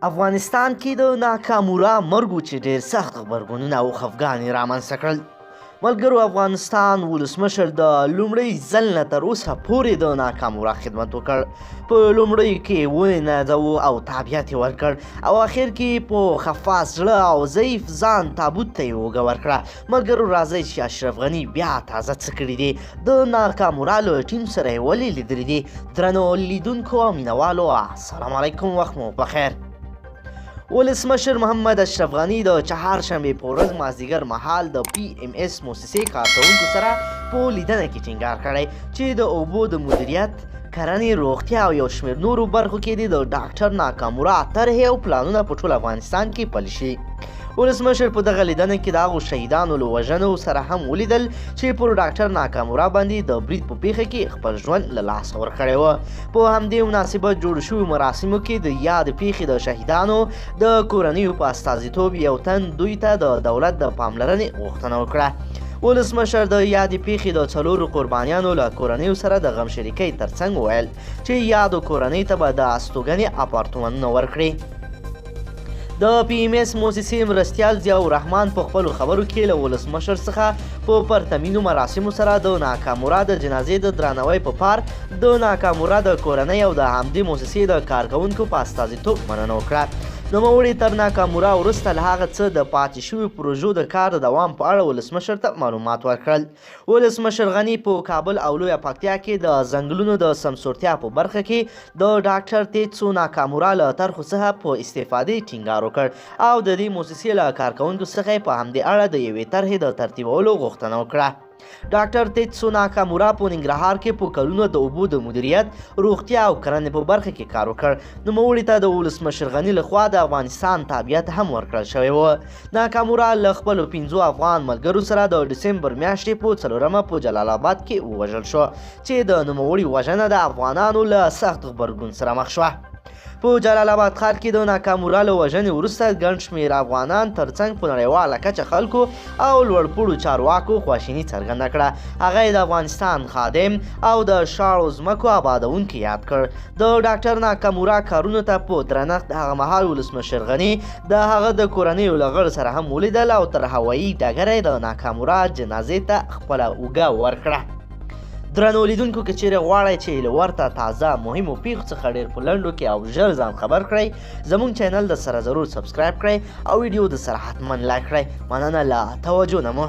افغانستان کې د ناکامورا مرګو چې ډېر سخت غبرګونونه او خفګان رامنځته کړل. ملګرو، افغانستان ولسمشر د لومړي ځل نه تر اوسه پورې د ناکامورا خدمت وکړ. په لومړیو کې ونازاوه او تابعیت یې ورکړ او اخر کې په خفا زړه او ضعیف ځان تابوت ته یې اوږه ورکړه. ملګرو، راځئ چې اشرف غني بیا تازه څه کړي دي، د ناکامورا له ټیم سره یې ولې لیدلي دي. درنو لیدونکو او مینوالو، السلام علیکم، وخت مو بخیر. ولسمشر محمد اشرف غني د چهارشنبې په ورځ مازدیګر مهال د PMS موسسې کارکوونکو سره په لیدنه کې ټینګار کړی چې د اوبو د مدیریت، کرنې، روغتیا او یو شمېر نورو برخو کې د ډاکټر ناکامورا طرحې او پلانونه په ټول افغانستان کې پلي شي. ولسمشر په دغه لیدنه کې د هغو شهیدانو له وژنو سره هم ولیدل چې پر ډاکټر ناکامورا باندې د برید په پیښه کې خپل ژوند له لاسه ورکړی و. په همدې مناسبت جوړ شویو مراسمو کې د یاد پیښې د شهیدانو د کورنیو په استازیتوب یو تن دوی ته د دولت د پاملرنې غوښتنه وکړه. ولسمشر د یادې پیښې د څلورو قربانیانو له کورنیو سره د غم شریکۍ ترڅنګ وویل چې یادو کورنۍ ته به د استوګنې اپارتمانونه ورکړي. د PMS موسسې مرستیال ضیاء الرحمن په خپلو خبرو کې له ولسمشر څخه په پرتمینو مراسمو سره د ناکامورا د جنازې د درناوي په پار د ناکامورا د کورنۍ او د همدې موسسې د کارکوونکو په استازیتوب مننه وکړه. نوموړي تر ناکامورا وروسته له هغه څه د پاتې شویو پروژو د کار د دوام په اړه ولسمشر ته معلومات ورکړل. ولسمشر غني په کابل او لویه پکتیا کې د ځنګلونو د سمسورتیا په برخه کې د ډاکټر تیتسو ناکامورا له طرحو څخه په استفادې ټینګار وکړ او د دې موسسې له کارکوونکو څخه په همدې اړه د یوې طرحې د ترتیبولو غوښتنه وکړه. ډاکټر تیتسو ناکامورا په ننګرهار کې په کلونو د اوبو د مدیریت، روغتیا او کرنې په برخه کې کار وکړ. نوموړي ته د ولسمشر غني لخوا د افغانستان تابعیت هم ورکړل شوی و. ناکامورا له خپلو 5 افغان ملګرو سره د ډسمبر میاشتې په 4مه په جلال آباد کې ووژل شو چې د نوموړي وژنه د افغانانو له سخت غبرګون سره مخ شوه. په جلال آباد ښار کې د ناکامورا له وژنې وروسته ګڼ شمېر افغانان ترڅنګ په نړیواله کچه خلکو او لوړپوړو چارواکو خواشیني څرګنده کړه. هغه یې د افغانستان خادم او د شاړو ځمکو آبادونکي یاد کړ. د ډاکټر ناکامورا کارونو ته په درنښت هغه مهال ولسمشر غني د هغه د کورنیو له غړو سره هم ولیدل او تر هوایي ډګره یې د ناکامورا جنازې ته خپله اوږه ورکړه. درنو لیدونکو، که چیرې غواړئ چې له ورته تازه مهمو پیښو څخه ډېر په لنډو کې او ژر ځان خبر کړئ، زموږ چینل د سره ضرور سبسکرایب کړئ او ویډیو د سره حتما لایک کړئ. مننه له توجه نه مو.